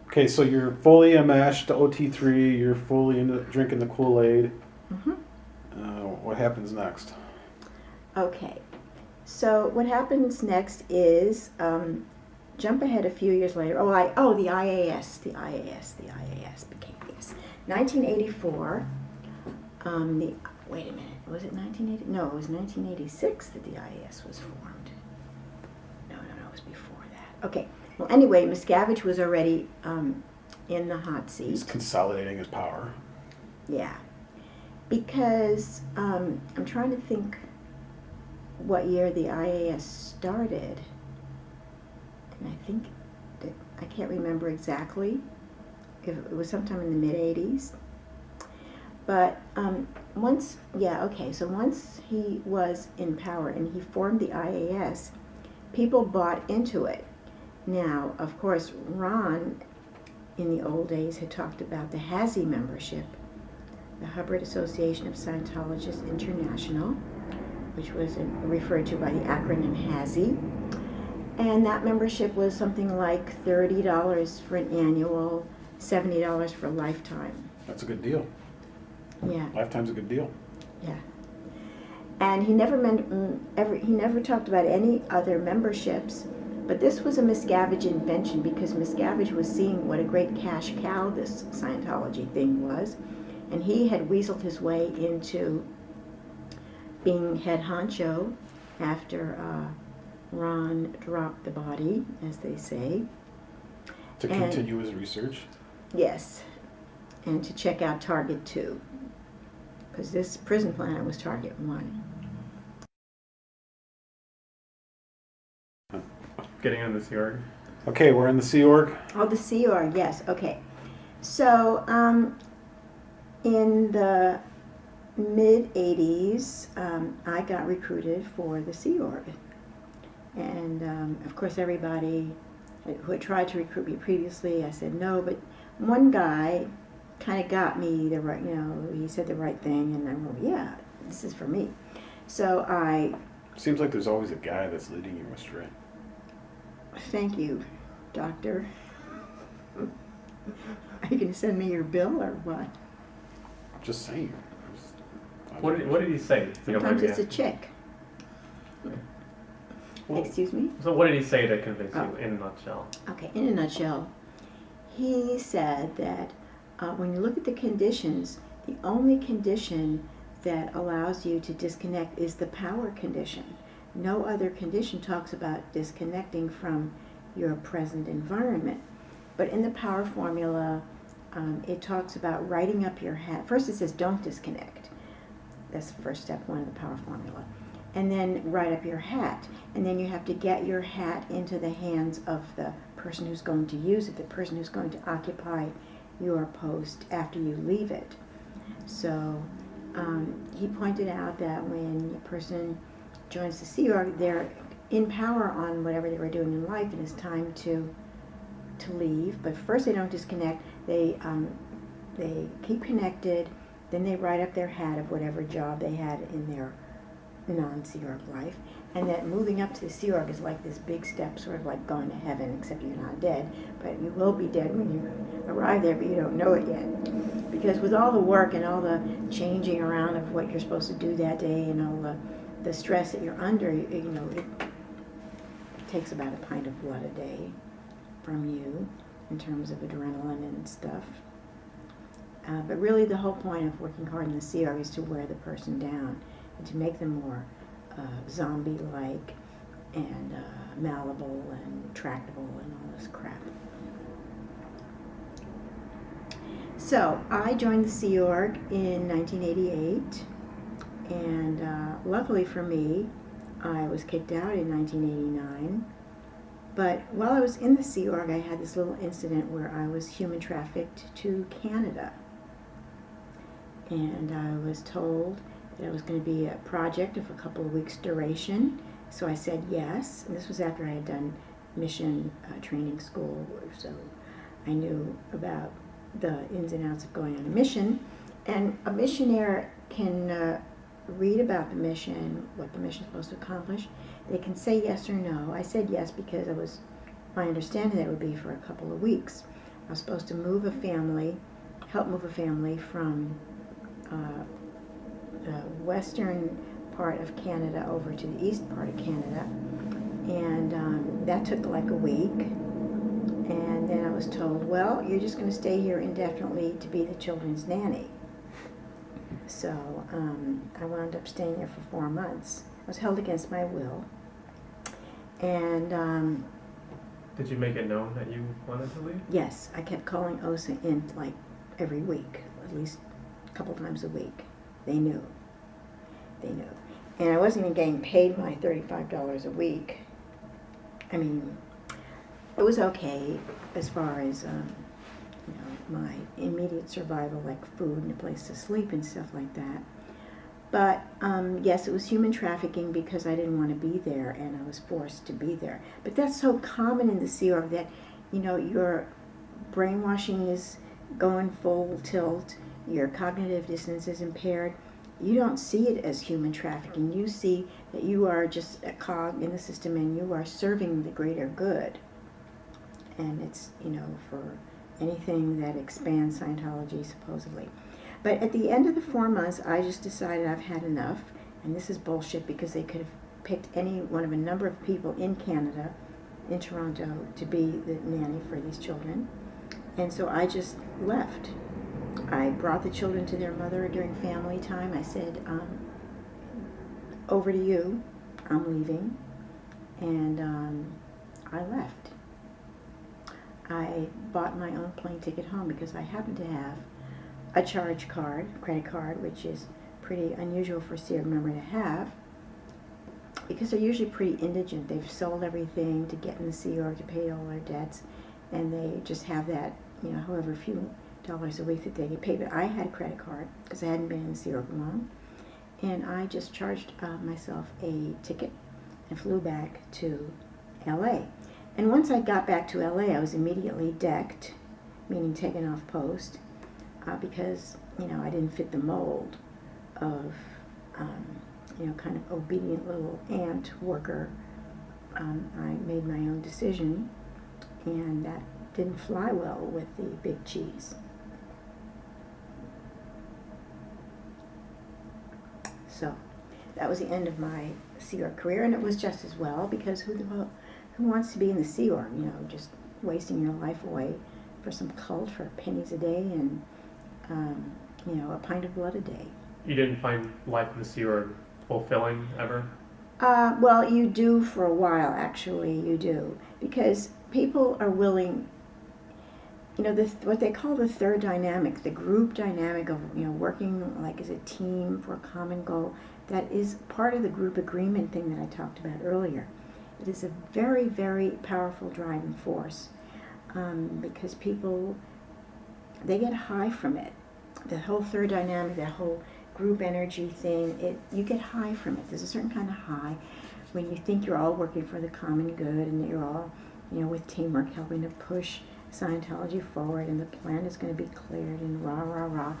Okay, so you're fully enmeshed to OT3. You're fully into drinking the Kool-Aid. Mm-hmm. What happens next? Okay, so what happens next is jump ahead a few years later. The IAS became this. 1984. Wait a minute. Was it 1980? No, it was 1986 that the IAS was formed. No, it was before that. Okay. Well, anyway, Miscavige was already in the hot seat. He's consolidating his power. Yeah. Because I'm trying to think what year the IAS started. And I think that I can't remember exactly if it was sometime in the mid-80s. But once he was in power and he formed the IAS, people bought into it. Now, of course, Ron, in the old days, had talked about the HASI membership, the Hubbard Association of Scientologists International, which was referred to by the acronym HASI. And that membership was something like $30 for an annual, $70 for a lifetime. That's a good deal. Yeah. Lifetime's a good deal. Yeah. And he never talked about any other memberships, but this was a Miscavige invention because Miscavige was seeing what a great cash cow this Scientology thing was, and he had weaseled his way into being head honcho after Ron dropped the body, as they say. To continue his research? Yes, and to check out Target 2, because this prison planet was Target 1. Getting in the Sea Org. Okay, we're in the Sea Org. Oh, the Sea Org, yes, okay. So, in the mid-'80s, I got recruited for the Sea Org. And, of course, everybody who had tried to recruit me previously, I said no, but one guy kind of got me the right, he said the right thing, and I went, yeah, this is for me. So Seems like there's always a guy that's leading you astray. Thank you, doctor. Are you going to send me your bill or what? I'm just saying. What did he say? Sometimes it's a chick. Well, Excuse me? So what did he say to convince you, in a nutshell? Okay, in a nutshell, he said that when you look at the conditions, the only condition that allows you to disconnect is the power condition. No other condition talks about disconnecting from your present environment. But in the power formula, it talks about writing up your hat. First it says don't disconnect. That's the first step one of the power formula. And then write up your hat. And then you have to get your hat into the hands of the person who's going to use it, the person who's going to occupy your post after you leave it. So he pointed out that when a person joins the Sea Org, they're in power on whatever they were doing in life, and it's time to leave. But first they don't disconnect. They keep connected. Then they write up their hat of whatever job they had in their non-Sea Org life. And that moving up to the Sea Org is like this big step, sort of like going to heaven, except you're not dead. But you will be dead when you arrive there, but you don't know it yet. Because with all the work and all the changing around of what you're supposed to do that day and all the stress that you're under, it takes about a pint of blood a day from you in terms of adrenaline and stuff. But really the whole point of working hard in the Sea Org is to wear the person down and to make them more zombie-like and malleable and tractable and all this crap. So I joined the Sea Org in 1988, and luckily for me, I was kicked out in 1989. But while I was in the Sea Org, I had this little incident where I was human trafficked to Canada. And I was told that it was going to be a project of a couple of weeks' duration. So I said yes. And this was after I had done mission training school, so I knew about the ins and outs of going on a mission. And a missionary can read about the mission, what the mission is supposed to accomplish. They can say yes or no. I said yes because it was my understanding that it would be for a couple of weeks. I was supposed to help move a family from the western part of Canada over to the east part of Canada. And that took like a week. And then I was told, well, you're just going to stay here indefinitely to be the children's nanny. So I wound up staying there for 4 months. I was held against my will. And Did you make it known that you wanted to leave? yes, I kept calling OSA in like every week, at least a couple times a week. They knew. And I wasn't even getting paid my $35 a week. I mean, it was okay as far as my immediate survival, like food and a place to sleep and stuff like that. But yes, it was human trafficking because I didn't want to be there and I was forced to be there. But that's so common in the Sea Org that, your brainwashing is going full tilt, your cognitive dissonance is impaired. You don't see it as human trafficking. You see that you are just a cog in the system and you are serving the greater good. And it's, for anything that expands Scientology, supposedly. But at the end of the 4 months, I just decided I've had enough. And this is bullshit because they could have picked any one of a number of people in Canada, in Toronto, to be the nanny for these children. And so I just left. I brought the children to their mother during family time. I said, over to you, I'm leaving. And I left. I bought my own plane ticket home because I happened to have a charge card, credit card, which is pretty unusual for a Sea Org member to have because they're usually pretty indigent. They've sold everything to get in the Sea Org to pay all their debts, and they just have that, however few dollars a week that they get paid. But I had a credit card because I hadn't been in the Sea Org long, and I just charged myself a ticket and flew back to LA. And once I got back to LA, I was immediately decked, meaning taken off post, because, I didn't fit the mold of, kind of obedient little ant worker. I made my own decision, and that didn't fly well with the big cheese. So that was the end of my Sea Org career, and it was just as well, because who wants to be in the Sea Org, just wasting your life away for some cult for pennies a day and, a pint of blood a day. You didn't find life in the Sea Org fulfilling ever? Well, you do for a while, actually, you do. Because people are willing, what they call the third dynamic, the group dynamic of, working like as a team for a common goal, that is part of the group agreement thing that I talked about earlier. It is a very, very powerful driving force because people, they get high from it. The whole third dynamic, that whole group energy thing, you get high from it. There's a certain kind of high when you think you're all working for the common good and that you're all, with teamwork helping to push Scientology forward and the plan is going to be cleared and rah, rah, rah.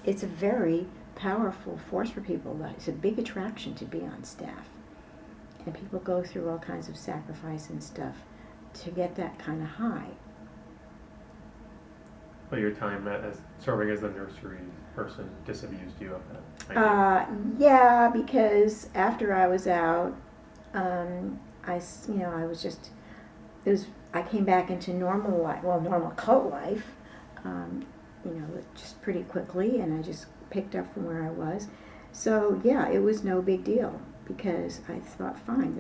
It's a very powerful force for people. It's a big attraction to be on staff. And people go through all kinds of sacrifice and stuff to get that kind of high. Well, your time as serving as the nursery person disabused you of that idea. Yeah, because after I was out, I came back into normal life, normal cult life, just pretty quickly, and I just picked up from where I was. So yeah, it was no big deal because I thought, fine,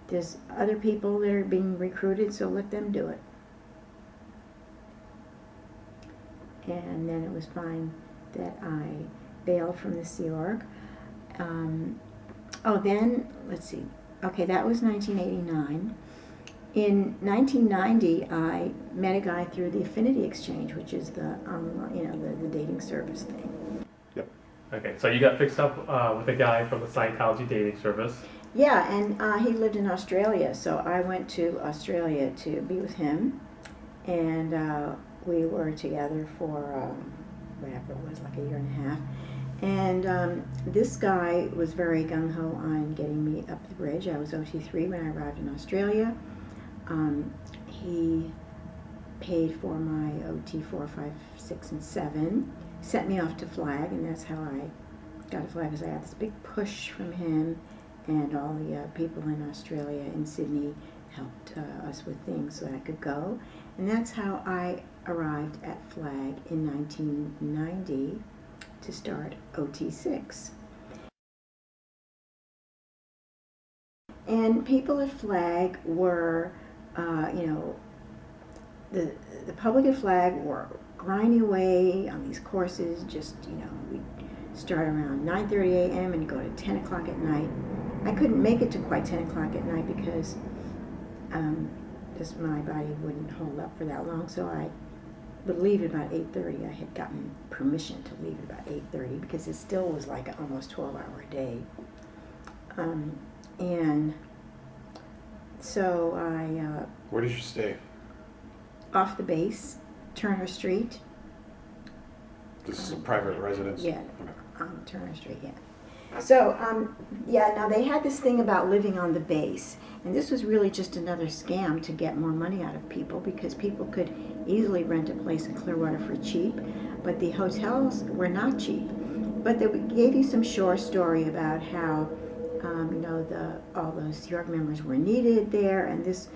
there's other people that are being recruited, so let them do it. And then it was fine that I bailed from the Sea Org. Then, let's see. Okay, that was 1989. In 1990, I met a guy through the Affinity Exchange, which is the dating service thing. Yep. Okay, so you got fixed up with a guy from the Scientology dating service. Yeah, and he lived in Australia, so I went to Australia to be with him, and we were together for whatever it was, like a year and a half. And this guy was very gung-ho on getting me up the bridge. I was OT3 when I arrived in Australia. He paid for my OT 4, 5, 6, and 7, sent me off to Flag, and that's how I got to Flag, because I got this big push from him, and all the people in Australia and Sydney helped us with things so that I could go. And that's how I arrived at Flag in 1990 to start OT6. And people at Flag were, the public at Flag were grinding away on these courses. Just, we'd start around 9:30 a.m. and go to 10 o'clock at night. I couldn't make it to quite 10 o'clock at night because just my body wouldn't hold up for that long. So I would leave at about 8:30. I had gotten permission to leave at about 8:30 because it still was like an almost 12-hour day. And so I Where did you stay? off the base, Turner Street. This is a private residence? Yeah, Okay. on Turner Street, yeah. So, now they had this thing about living on the base, and this was really just another scam to get more money out of people, because people could easily rent a place in Clearwater for cheap, but the hotels were not cheap. But they gave you some short story about how, all those York members were needed there, and this,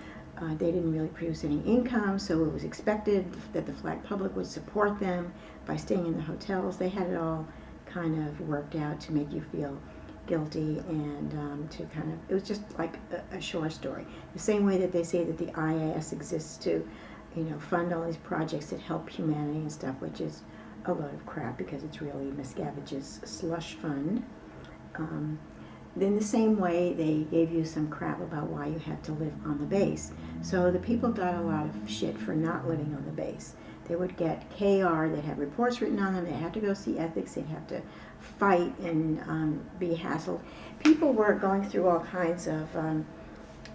they didn't really produce any income, so it was expected that the Flag public would support them by staying in the hotels. They had it all kind of worked out to make you feel guilty, and it was just like a short story. The same way that they say that the IAS exists to, fund all these projects that help humanity and stuff, which is a load of crap because it's really Miscavige's slush fund. Then the same way they gave you some crap about why you had to live on the base. So the people got a lot of shit for not living on the base. They would get KR that had reports written on them. They had to go see ethics. They'd have to fight and be hassled. People were going through all kinds of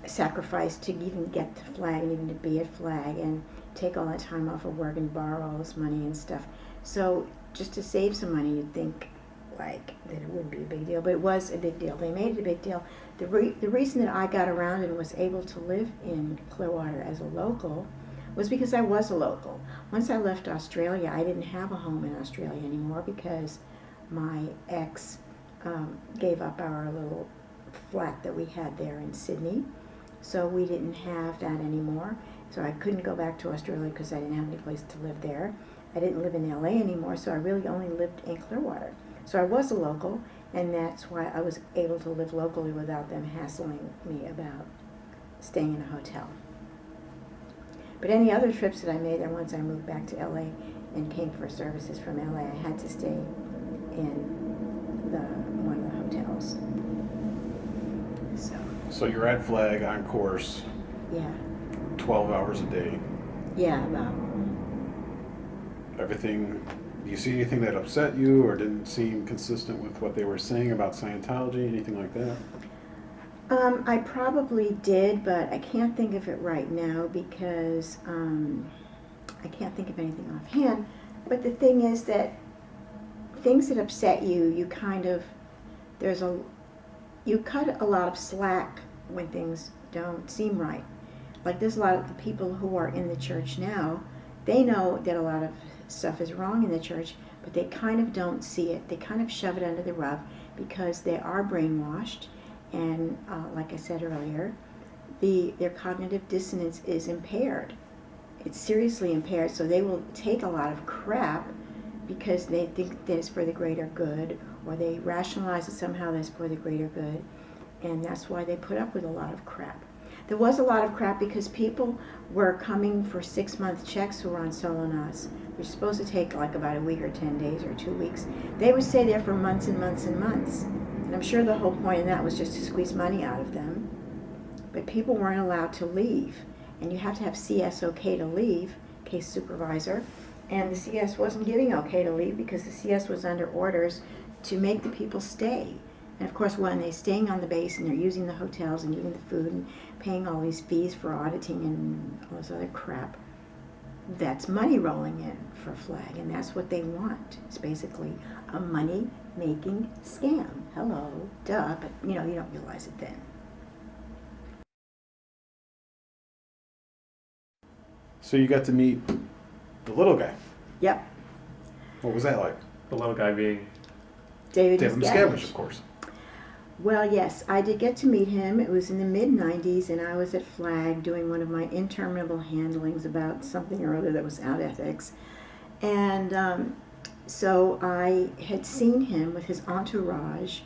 sacrifice to even get to Flag and even to be at Flag and take all that time off of work and borrow all this money and stuff. So just to save some money, you'd think that it wouldn't be a big deal, but it was a big deal. They made it a big deal. The reason that I got around and was able to live in Clearwater as a local was because I was a local. Once I left Australia, I didn't have a home in Australia anymore because my ex gave up our little flat that we had there in Sydney. So we didn't have that anymore. So I couldn't go back to Australia because I didn't have any place to live there. I didn't live in LA anymore, so I really only lived in Clearwater. So I was a local, and that's why I was able to live locally without them hassling me about staying in a hotel. But any other trips that I made there, once I moved back to LA and came for services from LA, I had to stay in one of the hotels. So you're at Flag on course, Yeah. 12 hours a day. Yeah, about. Everything, do you see anything that upset you or didn't seem consistent with what they were saying about Scientology, anything like that? I probably did, but I can't think of it right now because I can't think of anything offhand. But the thing is that things that upset you, you cut a lot of slack when things don't seem right. Like there's a lot of the people who are in the church now, they know that a lot of stuff is wrong in the church, but they kind of don't see it. They kind of shove it under the rug because they are brainwashed. And like I said earlier, their cognitive dissonance is impaired. It's seriously impaired, so they will take a lot of crap because they think that it's for the greater good, or they rationalize it somehow that it's for the greater good, and that's why they put up with a lot of crap. There was a lot of crap because people were coming for 6-month checks who were on Solonas, which is supposed to take like about a week or 10 days or 2 weeks. They would stay there for months and months and months. And I'm sure the whole point of that was just to squeeze money out of them. But people weren't allowed to leave. And you have to have CS okay to leave, case supervisor. And the CS wasn't giving okay to leave because the CS was under orders to make the people stay. And of course, when they're staying on the base and they're using the hotels and eating the food and paying all these fees for auditing and all this other crap, that's money rolling in for Flag, and that's what they want. It's basically a money-making scam. Hello, duh, but you don't realize it then. So you got to meet the little guy. Yep. What was that like? The little guy being, David David Miscavige. Miscavige, of course. Well, yes, I did get to meet him. It was in the mid-90s, and I was at Flag doing one of my interminable handlings about something or other that was out ethics. And so I had seen him with his entourage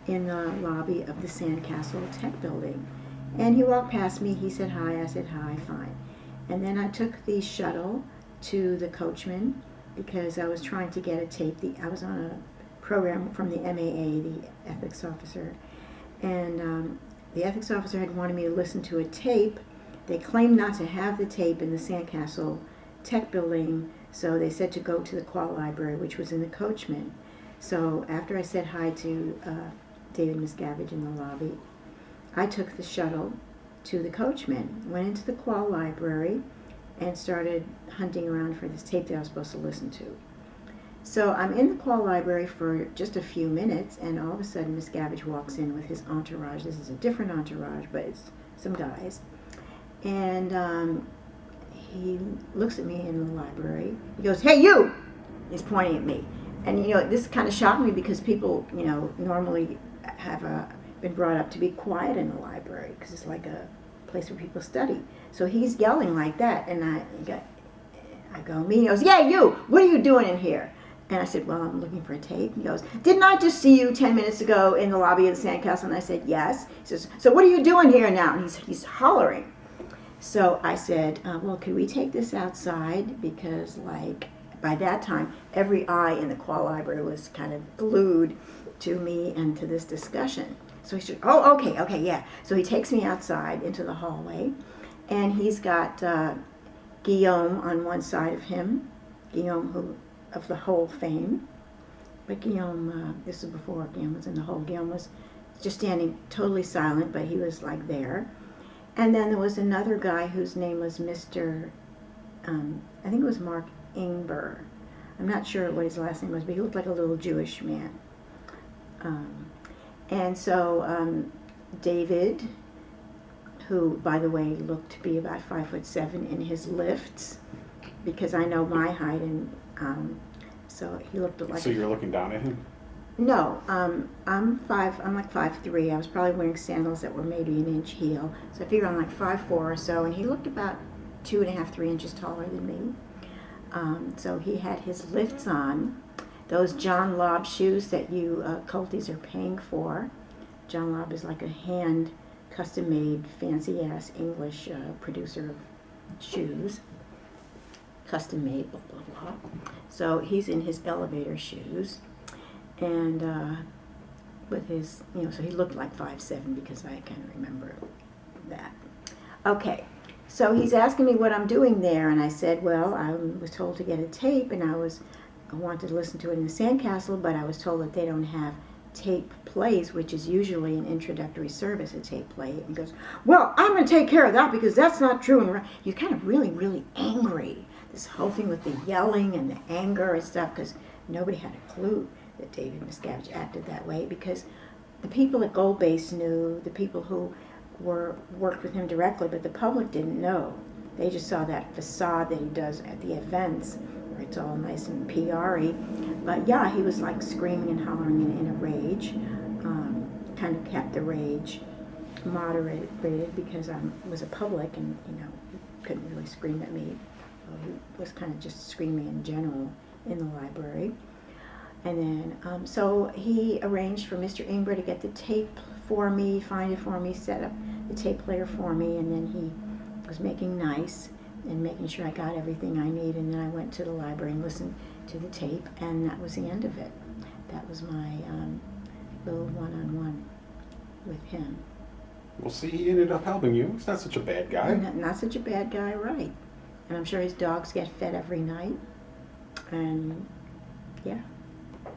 in the lobby of the Sandcastle Tech Building. And he walked past me, he said hi, I said hi, fine. And then I took the shuttle to the coachman because I was trying to get a tape. I was on a program from the MAA, the ethics officer, and the ethics officer had wanted me to listen to a tape. They claimed not to have the tape in the Sandcastle Tech Building, so they said to go to the Qual Library, which was in the coachman. So after I said hi to David Miscavige in the lobby, I took the shuttle to the coachman, went into the Qual Library, and started hunting around for this tape that I was supposed to listen to. So I'm in the Qual Library for just a few minutes, and all of a sudden Miscavige walks in with his entourage. This is a different entourage, but it's some guys. And he looks at me in the library. He goes, "Hey, you!" He's pointing at me. And, this kind of shocked me because people, normally have been brought up to be quiet in the library because it's like a place where people study. So he's yelling like that, and I go, me. He goes, "Yeah, you! What are you doing in here?" And I said, "Well, I'm looking for a tape." He goes, "Didn't I just see you 10 minutes ago in the lobby of the Sandcastle?" And I said, "Yes." He says, "So what are you doing here now?" And he's hollering. So I said, "Well, could we take this outside?" Because, by that time, every eye in the Qual Library was kind of glued to me and to this discussion. So he said, "Oh, okay, yeah." So he takes me outside into the hallway, and he's got Guillaume on one side of him, Guillaume who of the Hole fame. But Guillaume, this is before Guillaume was in the Hole. Guillaume was just standing totally silent, but he was there. And then there was another guy whose name was Mr. I think it was Mark Ingber. I'm not sure what his last name was, but he looked like a little Jewish man. And so David, who, by the way, looked to be about 5'7" in his lifts, because I know my height, and so he looked like. So you're looking down at him? No, I'm like 5'3". I was probably wearing sandals that were maybe an inch heel, so I figure I'm like 5'4" or so, and he looked about 2.5, 3 inches taller than me. So he had his lifts on, those John Lobb shoes that you culties are paying for. John Lobb is like a hand custom-made, fancy-ass English producer of shoes. Custom-made, blah, blah, blah. So he's in his elevator shoes. And with his, so he looked like 5'7" because I kind of remember that. Okay, so he's asking me what I'm doing there, and I said, well, I was told to get a tape, and I wanted to listen to it in the Sandcastle, but I was told that they don't have tape plays, which is usually an introductory service, a tape play. And he goes, "Well, I'm going to take care of that because that's not true." And you're kind of really, really angry. This whole thing with the yelling and the anger and stuff, because nobody had a clue that David Miscavige acted that way, because the people at Gold Base knew, the people who worked with him directly, but the public didn't know. They just saw that facade that he does at the events, where it's all nice and PR-y. But yeah, he was screaming and hollering in a rage. Kind of kept the rage moderated because I was a public, and he couldn't really scream at me. He was kind of just screaming in general in the library. And then, so he arranged for Mr. Ingber to get the tape for me, find it for me, set up the tape player for me, and then he was making nice and making sure I got everything I need, and then I went to the library and listened to the tape, and that was the end of it. That was my little one-on-one with him. Well, see, he ended up helping you. He's not such a bad guy. Not such a bad guy, right. And I'm sure his dogs get fed every night, and yeah.